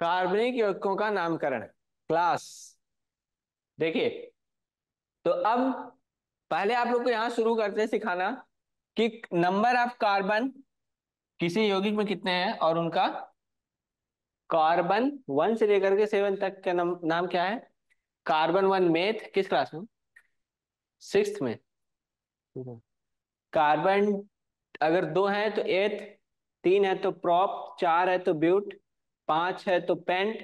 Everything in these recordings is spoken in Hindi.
कार्बनिक यौगिकों का नामकरण। क्लास। देखिए, तो अब पहले आप लोग को यहां शुरू करते हैं सिखाना कि नंबर ऑफ कार्बन किसी यौगिक में कितने हैं और उनका कार्बन 1 से लेकर के 7 तक का नाम क्या है। कार्बन 1 मेथ किस क्लास में? 6th में। कार्बन अगर 2 है तो 8th, 3 है तो प्रॉप, 4 है तो ब्यूट, 5 है तो पेंट,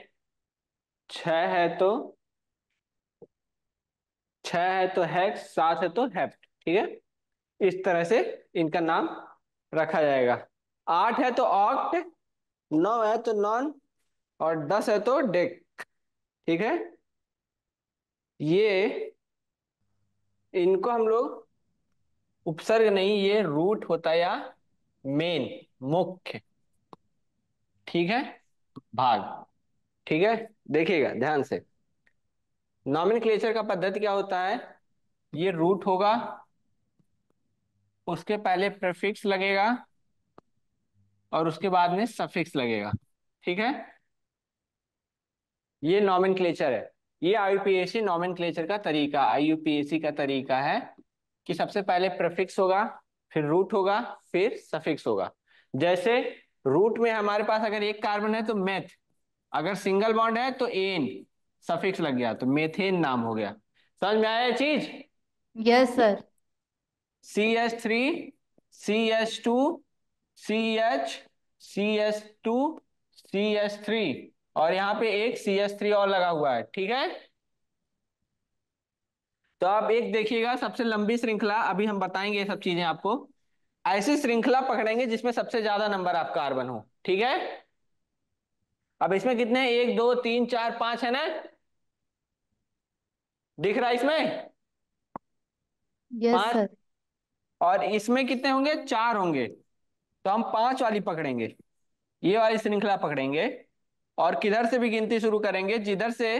6 है तो 6 है तो हेक्स, 7 है तो हेप्ट। ठीक है, इस तरह से इनका नाम रखा जाएगा। 8 है तो ऑक्ट, 9 है तो नॉन, और 10 है तो डेक। ठीक है, ये इनको हम लोग उपसर्ग नहीं, ये रूट होता है या मेन, मुख्य। ठीक है, भाग। ठीक है, देखिएगा ध्यान से। नॉमेनक्लेचर का पद्धति क्या होता है? ये रूट होगा, उसके पहले प्रीफिक्स लगेगा और उसके बाद में सफिक्स लगेगा। ठीक है, ये नॉमेनक्लेचर है। ये आईयूपीएसी नॉमेनक्लेचर का तरीका, आईयूपीएसी का तरीका है कि सबसे पहले प्रीफिक्स होगा, फिर रूट होगा, फिर सफिक्स होगा। जैसे रूट में हमारे पास अगर एक कार्बन है तो मेथ, अगर सिंगल बॉन्ड है तो एन, सफिक्स लग गया तो मेथेन नाम हो गया। समझ में आया ये चीज? Yes sir. CH3, CH2, CH, CH2, CH3, और यहाँ पे एक CH3 और लगा हुआ है। ठीक है, तो आप एक देखिएगा, सबसे लंबी श्रृंखला अभी हम बताएंगे ये सब चीजें आपको। ऐसी श्रृंखला पकड़ेंगे जिसमें सबसे ज्यादा नंबर ऑफ कार्बन हो। ठीक है, अब इसमें कितने हैं? 1 2 3 4 5 है ना? दिख रहा है इसमें? यस 5। सर। और इसमें कितने होंगे? 4 होंगे। तो हम 5 वाली पकड़ेंगे, ये वाली श्रृंखला पकड़ेंगे, और किधर से भी गिनती शुरू करेंगे जिधर से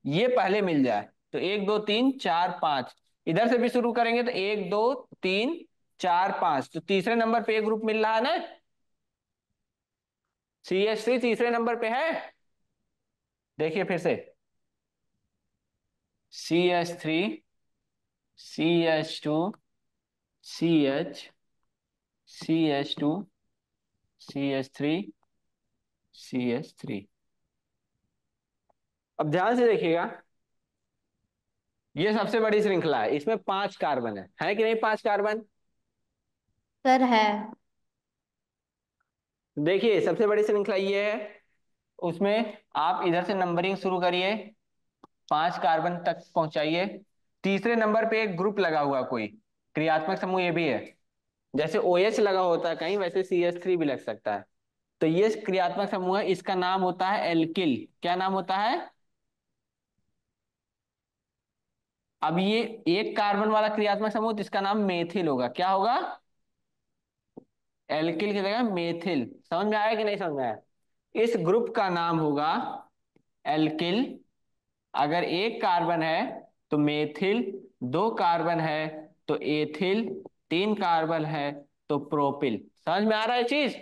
ये पहले मिल जाए। तो 1 2 3 4 5, इधर से भी शुरू करेंगे तो 1 2 3 4 5, तो तीसरे नंबर पे एक ग्रुप मिल रहा है ना, CH3 तीसरे नंबर पे है। देखिए फिर से, CH3, CH2, CH, CH2, CH3, CH3। अब ध्यान से देखिएगा, ये सबसे बड़ी श्रृंखला है, इसमें 5 कार्बन है कि नहीं? 5 कार्बन। सर है। देखिए सबसे बड़ी श्रृंखला ये है, उसमें आप इधर से नंबरिंग शुरू करिए, 5 कार्बन तक पहुंचाइए। तीसरे नंबर पे एक ग्रुप लगा हुआ कोई क्रियात्मक समूह, ये भी है। जैसे OH लगा होता है कहीं, वैसे CH3 भी लग सकता है। तो ये क्रियात्मक समूह है, इसका नाम होता है एल्किल। क्या नाम होता है? अब ये एक कार्बन वाला क्रियात्मक समूह, तो इसका नाम मेथिल होगा। क्या होगा? एल्किल की जगह मेथिल। समझ में आया कि नहीं समझ में आया? इस ग्रुप का नाम होगा एल्किल। अगर एक कार्बन है तो मेथिल, 2 कार्बन है तो एथिल, 3 कार्बन है तो प्रोपिल। समझ में आ रहा है चीज?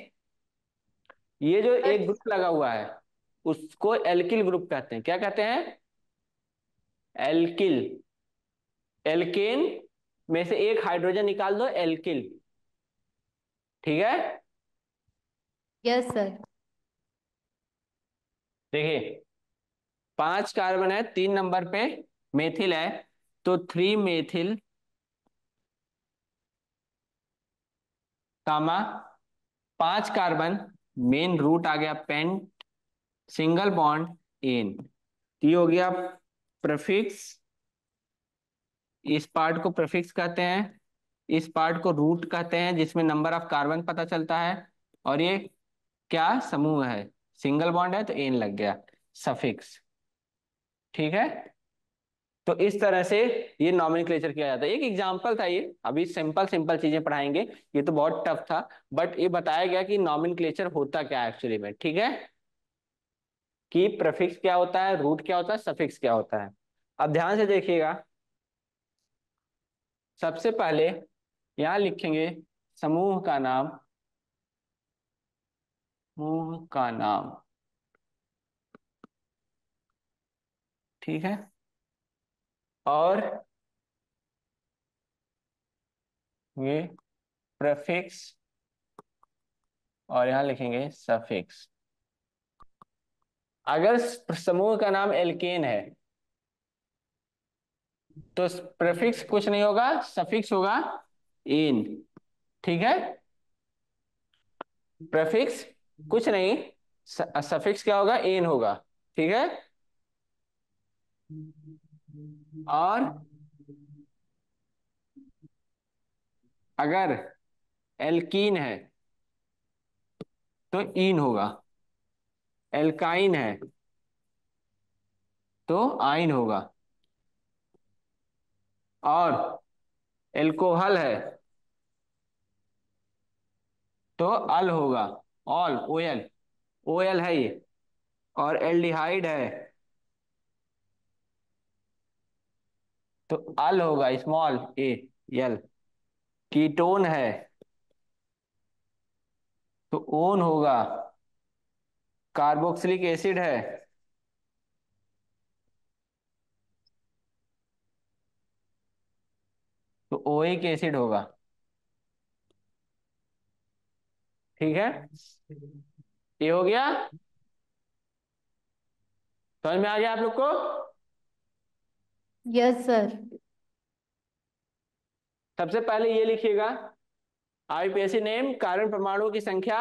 ये जो सर। एक ग्रुप लगा हुआ है उसको एल्किल ग्रुप कहते हैं। क्या कहते हैं? एल्किल। एल्केन में से एक हाइड्रोजन निकाल दो, एल्किल। ठीक है, यस सर। देखिए 5 कार्बन है, 3 नंबर पे मेथिल है, तो 3 मेथिल कामा 5 कार्बन, मेन रूट आ गया पेंट, सिंगल बॉन्ड एन। ये हो गया प्रीफिक्स। इस पार्ट को प्रीफिक्स कहते हैं, इस पार्ट को रूट कहते हैं जिसमें नंबर ऑफ कार्बन पता चलता है। और ये क्या समूह है? सिंगल बॉन्ड है तो एन लग गया, सफिक्स। ठीक है, तो इस तरह से ये नॉमेनक्लेचर किया जाता है। एक एग्जांपल था ये, अभी सिंपल सिंपल चीजें पढ़ाएंगे, ये तो बहुत टफ था, बट ये बताया गया कि नॉमेनक्लेचर होता क्या है एक्चुअली में। ठीक है, कि प्रीफिक्स क्या होता है, रूट क्या होता है, सफिक्स क्या होता है। अब ध्यान से देखिएगा, सबसे पहले यहां लिखेंगे समूह का नाम, समूह का नाम। ठीक है। और ये प्रेफिक्स, और यहां लिखेंगे सफिक्स। अगर समूह का नाम एल्केन है तो प्रेफिक्स कुछ नहीं होगा, सफिक्स होगा इन। ठीक है, प्रेफिक्स कुछ नहीं, सफिक्स क्या होगा, इन होगा। ठीक है। और अगर एल्कीन है तो इन होगा, एल्काइन है तो आइन होगा, और एल्कोहल है तो अल होगा, ऑल, ओएल, ओएल है ये। और एल्डिहाइड है तो अल होगा, स्मॉल ए, एल। कीटोन है तो ओन होगा। कार्बोक्सिलिक एसिड है तो ओइक एसिड होगा। ठीक है, ये हो गया। समझ में आ गया आप लोग को? Yes sir. सबसे पहले ये लिखिएगा, आईपीएसी नेम, कार्बन परमाणु की संख्या,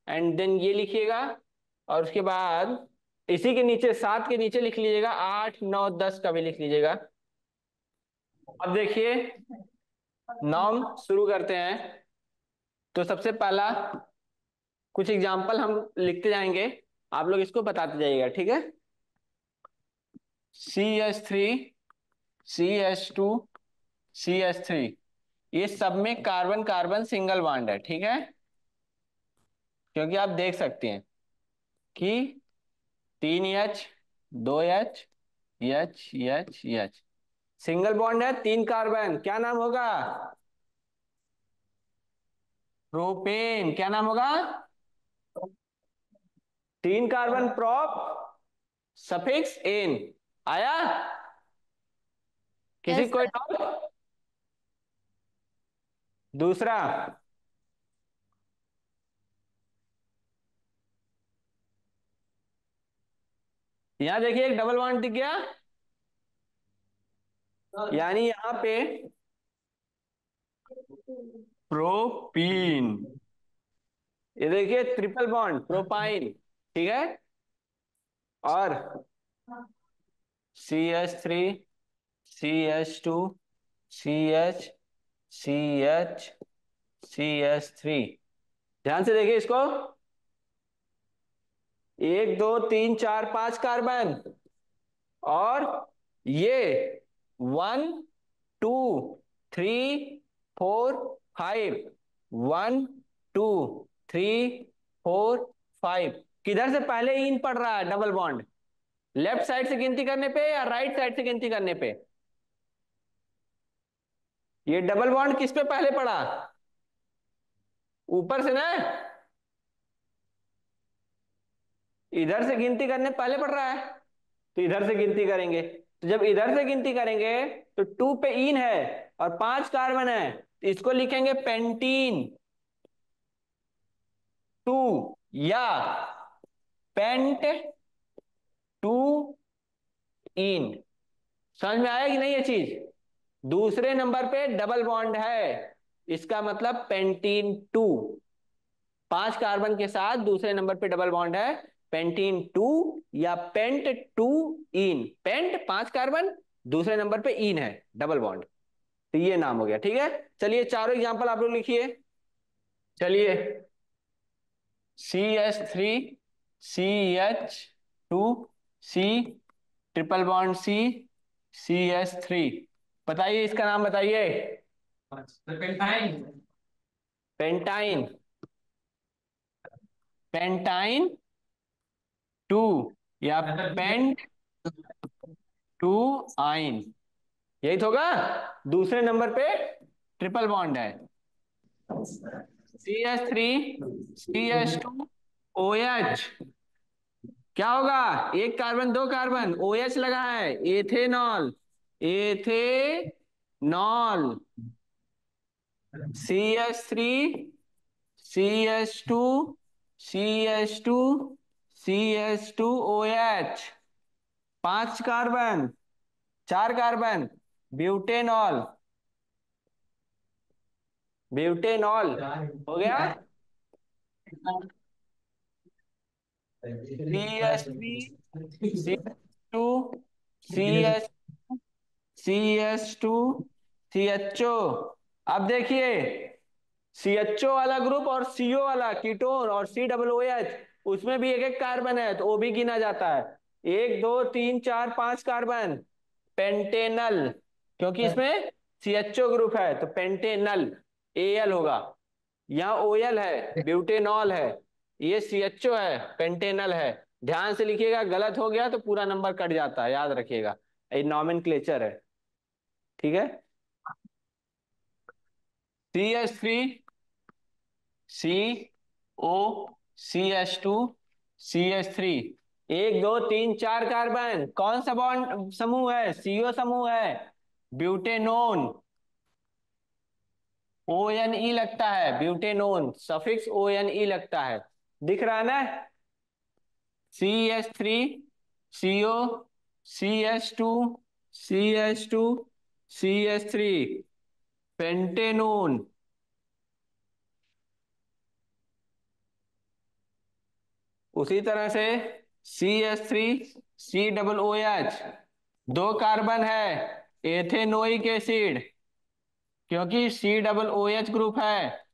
एंड देन ये लिखिएगा। और उसके बाद इसी के नीचे, 7 के नीचे लिख लीजिएगा 8 9 10 का भी लिख लीजिएगा। अब देखिए, नाम शुरू करते हैं। तो सबसे पहला कुछ एग्जाम्पल हम लिखते जाएंगे, आप लोग इसको बताते जाइएगा। ठीक है। CH3, CH2, CH3, ये सब में कार्बन कार्बन सिंगल बॉन्ड है। ठीक है, क्योंकि आप देख सकते हैं कि 3H, 2H, H, H, H, single bond है, 3 कार्बन, क्या नाम होगा? प्रोपेन। क्या नाम होगा? 3 कार्बन, प्रोप, सफिक्स एन। आया? किसी यस कोई सर। डाउट? दूसरा, यहां देखिए एक डबल बॉन्ड दिख गया, यानी यहां पे प्रोपीन। ये देखिए ट्रिपल बॉन्ड, प्रोपाइन। ठीक है। और CH3, CH2, CH, CH, CH3। ध्यान से देखिए इसको, 1 2 3 4 5 कार्बन। और ये 1 2 3 4 5, 1 2 3 4 5। किधर से पहले इन पड़ रहा है डबल बॉन्ड? लेफ्ट साइड से गिनती करने पे या राइट साइड से गिनती करने पे? ये डबल बॉन्ड किस पे पहले पड़ा? ऊपर से ना, इधर से गिनती करने पहले पड़ रहा है, तो इधर से गिनती करेंगे। तो जब इधर से गिनती करेंगे तो 2 पे इन है और 5 कार्बन है, तो इसको लिखेंगे पेंटीन 2, या पेंट 2 इन। समझ में आया कि नहीं ये चीज? दूसरे नंबर पे डबल बॉन्ड है, इसका मतलब पेंटीन 2। 5 कार्बन के साथ दूसरे नंबर पे डबल बॉन्ड है, पेंटीन 2 या पेंट 2 इन। पेंट 5 कार्बन, दूसरे नंबर पे इन है, डबल बॉन्ड, तो ये नाम हो गया। ठीक है, चलिए चारों एग्जांपल आप लोग लिखिए। चलिए, CH3, CH2, C, triple bond C, CH3। बताइए इसका नाम बताइए। पेंटाइन, पेंटाइन, पेंटाइन 2, या पेंट 2 आइन। यही तो होगा। दूसरे नंबर पे ट्रिपल बॉन्ड है, CH3, CH2, OH, क्या होगा? एक कार्बन दो कार्बन, ओ एच लगा है, ethanol. Ethanol. CH3, CH2, CH2, CH2OH। 5 carbon, 4 carbon, butanol. Butanol हो गया। CH3, CH2, CH, CH2, CHO। अब देखिए, CHO वाला ग्रुप और CO वाला कीटोन और COOH, उसमें भी एक एक कार्बन है, तो वो भी गिना जाता है। 1 2 3 4 5 कार्बन, पेंटेनल। क्योंकि इसमें CHO ग्रुप है तो पेंटेनल, Al होगा। यहाँ OL है, ब्यूटेनॉल है, ये CHO है, पेंटेनल है। ध्यान से लिखिएगा, गलत हो गया तो पूरा नंबर कट जाता है, याद रखिएगा। ये नॉमेनक्लेचर है, ठीक है। CH3, COCH2, CH3। 1 2 3 4 कार्बन, कौन सा बॉन्ड समूह है? CO समूह है। ब्यूटेनोन, ONE लगता है, ब्यूटेनोन सफिक्स ONE लगता है। दिख रहा है ना? CH3, CO, CH2, CH2, CH3, pentanone. उसी तरह से CH3, COOH, 2 कार्बन है, एथेनोइक एसिड। क्योंकि COOH ग्रुप है,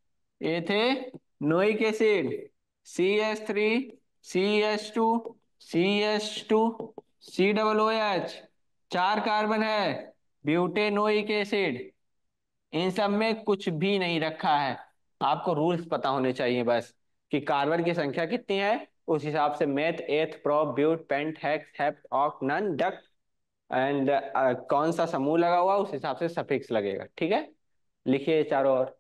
ethanoic acid. CH3, CH2, CH2, COOH, 4 carbon है, ब्यूटेनोइक एसिड। इन सब में कुछ भी नहीं रखा है। आपको रूल्स पता होने चाहिए बस, कि कार्बन की संख्या कितनी है, उस हिसाब से meth, eth, prop, but, pent, hex, hept, oct, non, dec and कौन सा समूह लगा हुआ, उस हिसाब से सफिक्स लगेगा, ठीक है। लिखिए चारों ओर।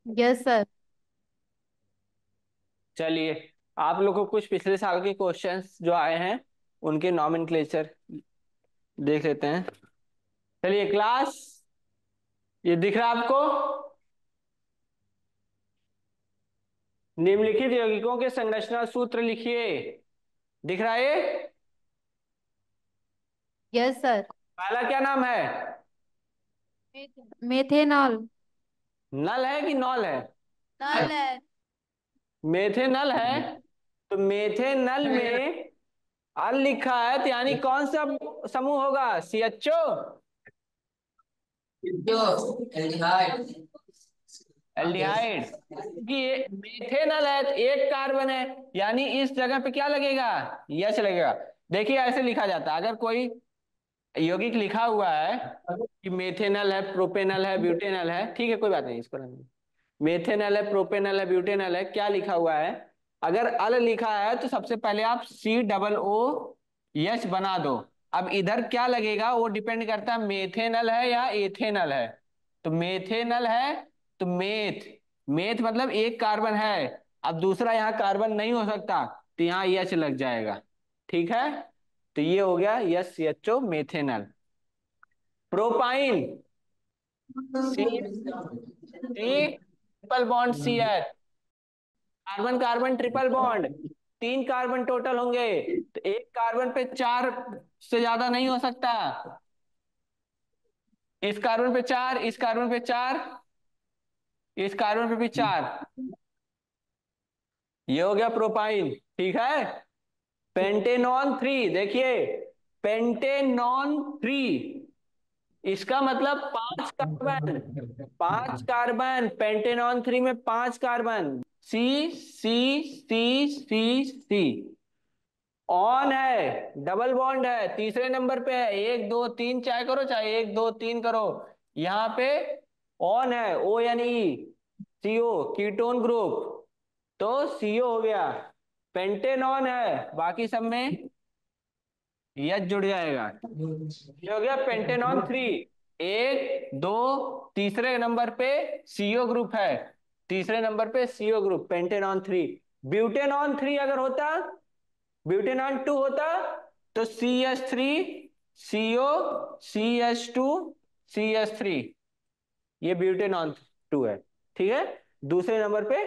Yes sir. चलिए, आप लोग को कुछ पिछले साल के क्वेश्चंस जो आए हैं उनके नॉमेनक्लेचर देख लेते हैं। चलिए क्लास, ये दिख रहा है आपको? निम्नलिखित यौगिकों के संरचना सूत्र लिखिए। दिख रहा है ये? Yes sir. पहला क्या नाम है? मेथेनॉल। नल है कि नॉल है? नल है। मेथेनल है। तो मेथेनल में अल लिखा है, तो यानी कौन सा समूह होगा? CHO, aldehyde. क्योंकि ये मेथेनल है तो 1 कार्बन है, यानी इस जगह पे क्या लगेगा? यच लगेगा। देखिए ऐसे लिखा जाता है, अगर कोई यौगिक लिखा हुआ है कि मेथेनल है, प्रोपेनल है, ब्यूटेनल है, ठीक है कोई बात नहीं, इसको रहने दो। मेथेनल है, प्रोपेनल है, ब्यूटेनल है, क्या लिखा हुआ है? अगर अल लिखा है तो सबसे पहले आप COOH बना दो। अब इधर क्या लगेगा वो डिपेंड करता है, मेथेनल है या एथेनल है। तो मेथेनल है तो मेथ, मेथ मतलब 1 कार्बन है। अब दूसरा यहाँ कार्बन नहीं हो सकता, तो यहाँ यच लग जाएगा, ठीक है। तो ये हो गया SCHO, methanal. Propyne, C, triple bond CH, carbon carbon triple bond, 3 carbon total होंगे, तो 1 कार्बन पे 4 से ज्यादा नहीं हो सकता। इस कार्बन पे 4, इस कार्बन पे 4, इस कार्बन पे भी 4। ये हो गया प्रोपाइन, ठीक है। पेंटेनॉन 3, देखिए, पेंटेनॉन 3, इसका मतलब 5 कार्बन। 5 कार्बन, पेंटेनॉन 3 में 5 carbon. C, C, C, C, C। On है, डबल बॉन्ड है, तीसरे नंबर पे है। 1 2 3 चाहे करो, चाहे 1 2 3 करो, यहाँ पे ऑन है, ONE, CO, कीटोन ग्रुप। तो CO हो गया। पेंटेनॉन है, बाकी सब में यच जुड़ जाएगा। ये हो गया पेंटेनॉन 3। 1 2, तीसरे नंबर पे CO ग्रुप है, तीसरे नंबर पे CO ग्रुप, पेंटेनॉन 3। ब्यूटेनॉन 3 अगर होता ब्यूटेनॉन 2 होता तो CH3 CO CH2 CH3, ये ब्यूटेनॉन 2 है। ठीक है, दूसरे नंबर पे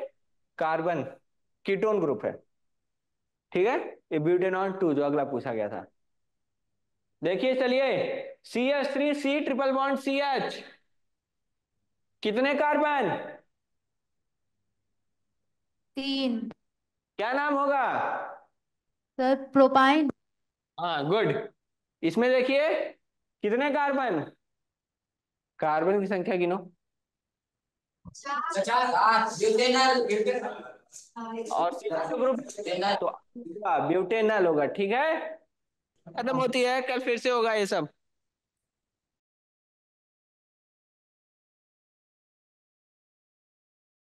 कार्बन कीटोन ग्रुप है। ठीक है, ये ब्यूटेनॉन 2 जो अगला पूछा गया था। देखिए चलिए, CH3 C triple bond CH, कितने कार्बन? 3। क्या नाम होगा? Sir propyne. हाँ गुड। इसमें देखिए कितने कार्बन, कार्बन की संख्या गिनो। 50 ब्यूटेनल ब्यूटेनल और CH2 ग्रुप तो ब्यूटेनल होगा। ठीक है, खत्म होती है, कल फिर से होगा ये सब।